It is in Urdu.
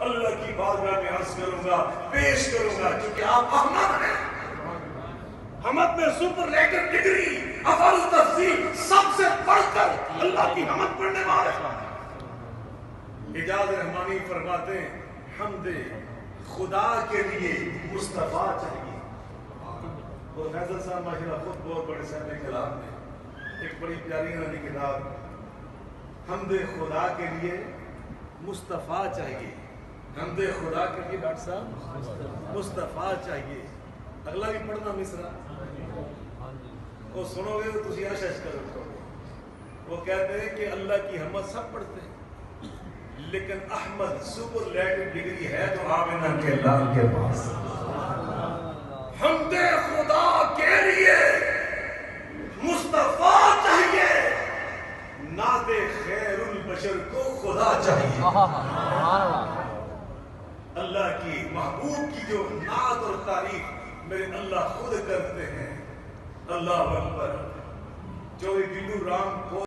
اللہ کی بارگاہ میں عرض کروں گا، پیش کروں گا، کیونکہ آپ احمد ہیں۔ حمد میں سپرلیٹو ڈگری، افضل تفضیل، سب سے بڑھ کر اللہ کی حمد پڑھنے والے۔ اجاز رحمانی فرماتے ہیں حمد خدا کے لیے مصطفیٰ چاہیے۔ اور فیصل صاحب ماشاءاللہ خود بہت بڑے صاحب کلام میں ایک بڑی پیاری نانی کتاب، حمد خدا کے لیے مصطفیٰ چاہیے۔ حمد خدا کے لیے ڈاکٹر صاحب مصطفیٰ چاہیے۔ اگلا بھی پڑھنا مصرع، وہ سنو گے تو تسی اشش کر رکھو گے۔ وہ کہتے ہیں کہ اللہ کی حمد سب پڑھتے ہیں، لیکن احمد سپرلیٹو ڈگری ہے تو آمنہ کے لال کے پاس۔ حمد خدا کے لیے مصطفیٰ چاہیے، نعت خیر البشر کو خدا چاہیے۔ اللہ کی محبوب کی جو نعت اور تعریف میرے اللہ خود کرتے ہیں۔ اللہ اکبر۔ جو گڈو رام کو